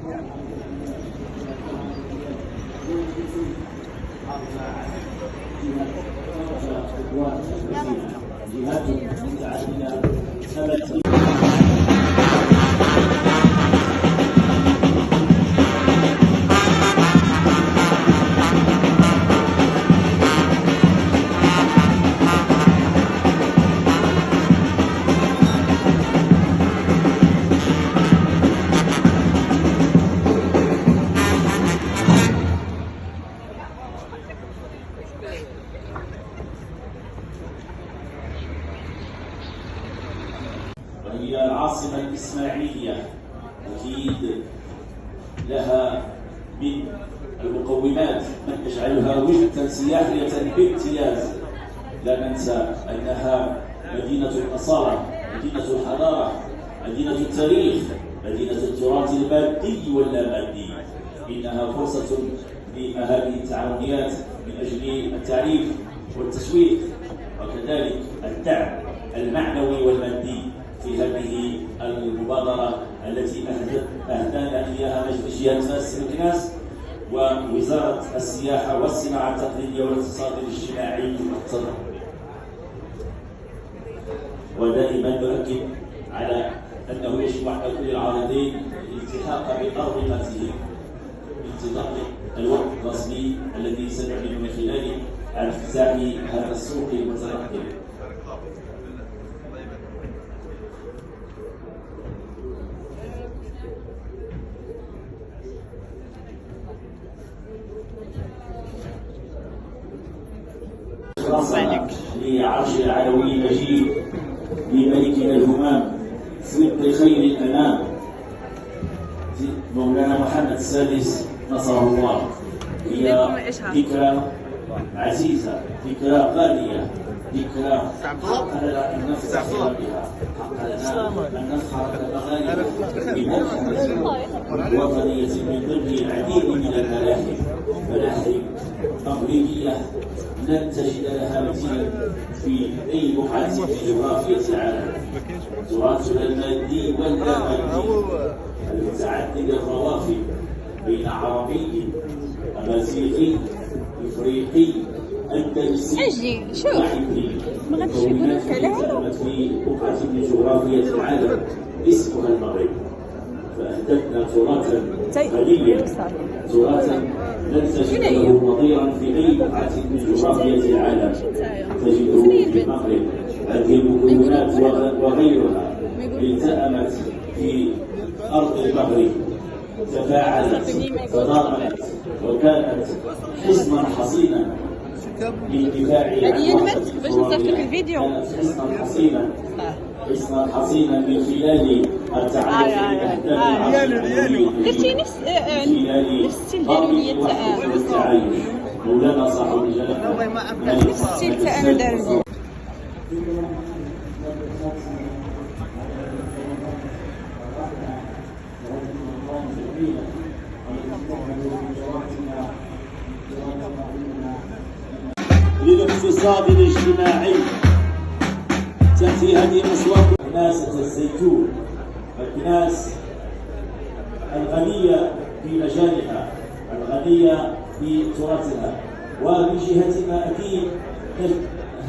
وهي العاصمة الإسماعيلية أكيد لها من المقومات من تجعلها وجهة سياحية بامتياز. لا ننسى أنها مدينة الأصالة، مدينة الحضارة، مدينة التاريخ، مدينة التراث المادي واللامادي. إنها فرصة لهذه التعاونيات من أجل التعريف والتسويق وكذلك الدعم المعنوي والمادي في هذه المبادرة التي أهدانا إياها مجلس جهة فاس مكناس ووزارة السياحة والصناعة التقليدية والاقتصاد الاجتماعي والتضامن. ودائما نؤكد على أنه يجب على كل العارضين الالتحاق بأنظمتهم بانتظار الوقت الرسمي الذي سنعلن من خلاله عن افتتاح هذا السوق المتنقل. لعرش العلوي المجيد لملكنا الهمام سبط خير الانام مولانا محمد السادس نصره الله. هي ذكرى عزيزه، ذكرى غاليه، ذكرى حق لنا ان نفتخر بها، حق لنا ان نفخر بملحمه وطنيه من ضمن العديد من الملاحم، ملاحم مغربيه لن تجد لها مثيلا في اي بقعه في جغرافيه العالم. تراثنا المادي واللامادي المتعدد الروافد بين عربي، امازيغي، افريقي، اندلسي، وعبري، مكونات تألمت في بقعه من جغرافيه العالم اسمها المغرب. فأهدتنا تراثا غنيا، تراثا لن تجد له نظيرا في أي بقعة من جغرافية العالم تجده في المغرب. هذه المكونات وغيرها التأمت في أرض المغرب، تفاعلت، تضامنت، وكانت حصنا حصينا للدفاع عن كانت حصنا حصينا من خلال التعرف درتي نفس الستيل ديالي والتعايش. مولانا صاحب الجلالة نفس الستيل تاع انا دارت. للاقتصاد الاجتماعي تأتي هذه الأسواق كناسة الزيتون، الكناس الغنية بمجالها، الغنية بتراثها. ومن جهتنا أكيد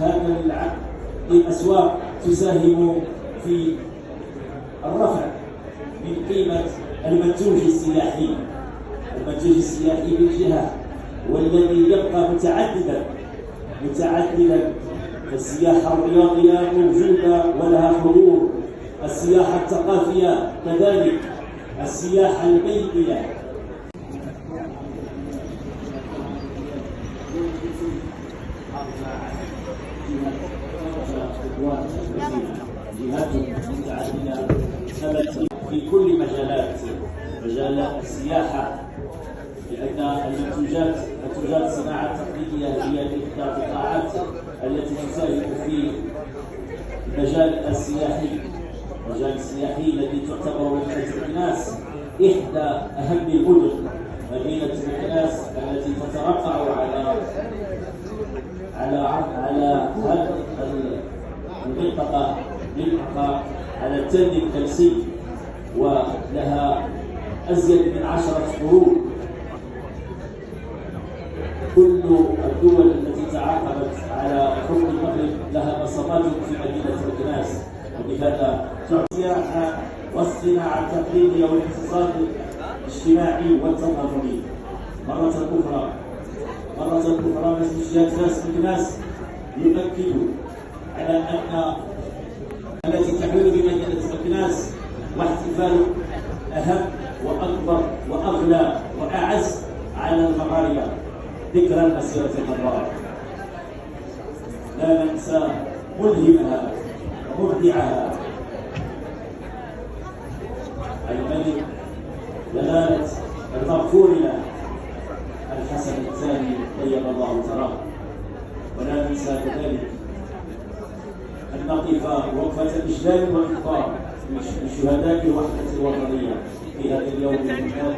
هذا الأسواق تساهم في الرفع من قيمة المنتوج السياحي. المنتوج السياحي بالجهة والذي يبقى متعددا. السياحة الرياضية موجودة ولها حضور، السياحة الثقافية كذلك، السياحة البيئية. جهات متعددة في كل مجال السياحة، لأن المنتوجات الصناعة التقليدية هي إحدى القطاعات التي تساهم في المجال السياحي الذي تعتبر مدينة مكناس إحدى أهم المدن. مدينة مكناس التي تترفع على هذه المنطقة على التل الكلسي، ولها أزيد من 10 قرون. كل الدول التي تعاقبت على حكم المغرب لها بصمات في مدينة مكناس، وبهذا السياحة والصناعة التقليدية والاقتصاد الاجتماعي والتضامني. مرة أخرى مسجد فاس مكناس يؤكد على أن التي تحول بمدينة مكناس واحتفال أهم وأكبر وأغلى وأعز على المغاربة ذكرى المسيرة الحمراء. لا ننسى ملهمها ومبدعها الملك جلالة المغفور له الحسن الثاني طيب الله ثراه. ولا ننسى كذلك أن نقف وقفة إجلال وإكرام لشهداء الوحدة الوطنية في هذا اليوم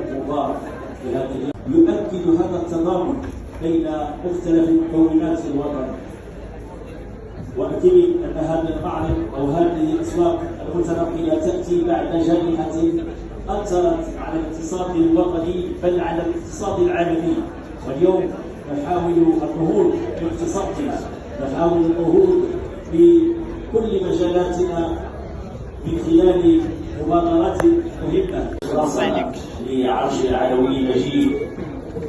المبارك. في هذا اليوم يؤكد هذا التضامن بين مختلف مكونات الوطن. وأكيد أن هذا المعرض أو هذه الأسواق المتنقلة تأتي بعد جائحة أثرت على الاقتصاد الوطني بل على الاقتصاد العالمي. واليوم نحاول النهوض باقتصادنا، نحاول النهوض بكل مجالاتنا من خلال مبادرات مهمة. رصد لعرش العلوي المجيد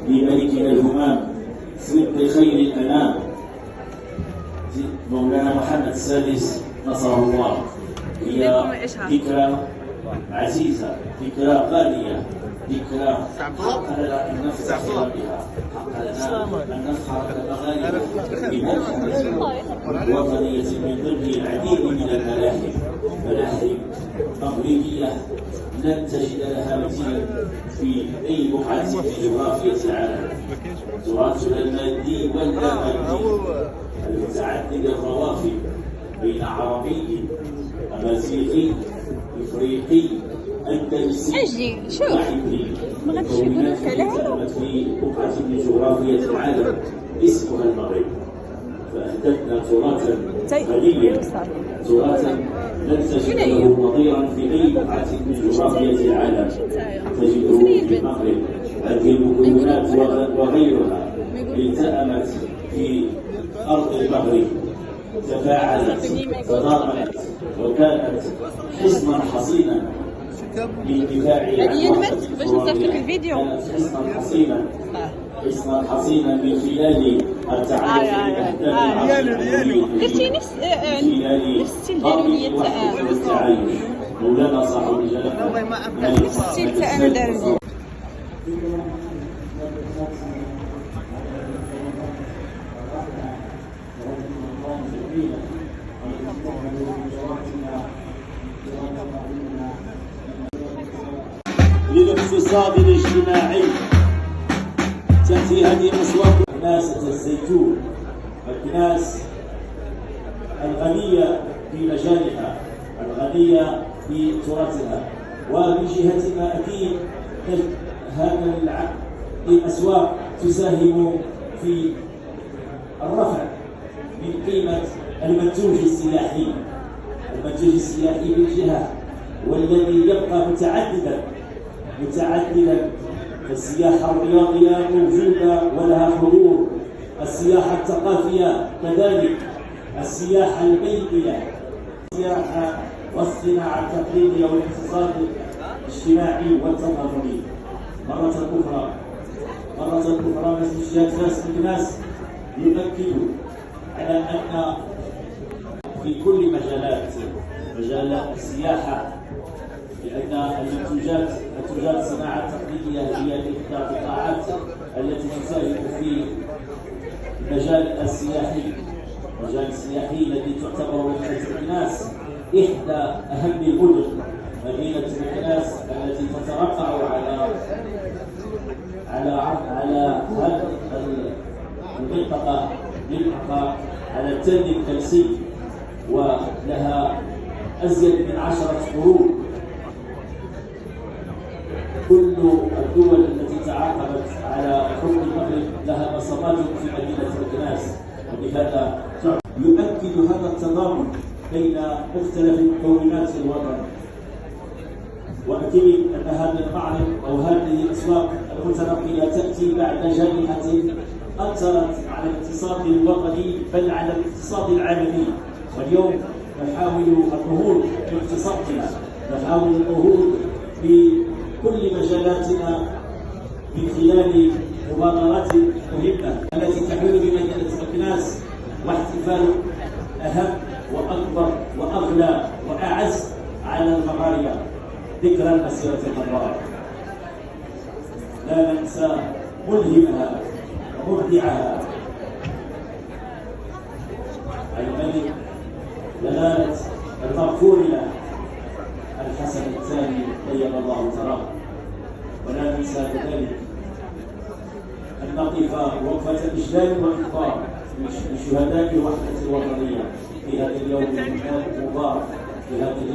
لملكنا الهمام سد خير الأنام مولانا محمد السادس نصره الله. هي ذكرى عزيزة، ذكرى غالية، ذكرى حق لنا أن نفتخر بها، حق لنا أن نفخر كمغاربة بملحمة وطنية من ضمن العديد من الملاحم، ملاحم مغربية لن تجد لها مثيلا في أي بقعة في جغرافية العالم. تراثنا المادي واللامادي المتعدد الروافد بين عربي أمازيغي إفريقي أندلسي وعبري، مكونات تساهمت في بقعة من جغرافية العالم اسمها المغرب. فأهدتنا تراثا غنيا، تراثا لن تجد له نظيرا في أي بقعة من جغرافية العالم تجده في المغرب. هذه المكونات وغيرها التأمت في أرض المغرب، تفاعلت، تضامنت، وكانت حصنا حصينا للدفاع عن باش نصيفط لك الفيديو. كانت حصنا حصينا من خلال التعرف درتي نفس الستيل ديالي والتعايش. مولانا صاحب الجلالة نفس الستيل تاع انا دارت. للاقتصاد الاجتماعي تأتي هذه الأسواق كناسة الزيتون، الكناس الغنية بمجالها، الغنية بتراثها. وبجهتنا أكيد هذا الأسواق تساهم في الرفع من قيمة المنتوج السياحي. المنتوج السياحي بالجهة والذي يبقى متعددا. السياحة الرياضية موجودة ولها حضور، السياحة الثقافية كذلك، السياحة الميدية، السياحة والصناعة التقليدية والاقتصاد الاجتماعي والتضامني. مرة أخرى مسجد فاس مكناس يؤكد على أن في كل مجال السياحة، لأن التجار الصناعة التقليدية هي إحدى القطاعات التي تساهم في المجال السياحي الذي تعتبر مدينة مكناس إحدى أهم المدن. مدينة مكناس التي تترفع على هذه المنطقة على التل الكلسي، ولها أزيد من 10 قرون. كل الدول التي تعاقبت على حكم المغرب لها بصمات في مدينة مكناس، وبهذا يؤكد هذا التضامن بين مختلف مكونات الوطن. واكيد ان هذا المعرض او هذه الاسواق المتنقله تاتي بعد جائحه اثرت على الاقتصاد الوطني بل على الاقتصاد العالمي. واليوم نحاول النهوض باقتصادنا، نحاول النهوض بكل مجالاتنا من خلال مبادرات مهمه التي تحول بمدينه مكناس واحتفال اهم واكبر واغلى واعز على المغاربه ذكرى المسيره الحمراء. لا ننسى ملهمها ومبدعها الملك جلالة المغفور له الحسن الثاني طيب الله ثراه. ولا ننسى كذلك ان نقف وقفه اجلال واكبار لشهداء الوحده الوطنيه في هذا اليوم المبارك، في هذا اليوم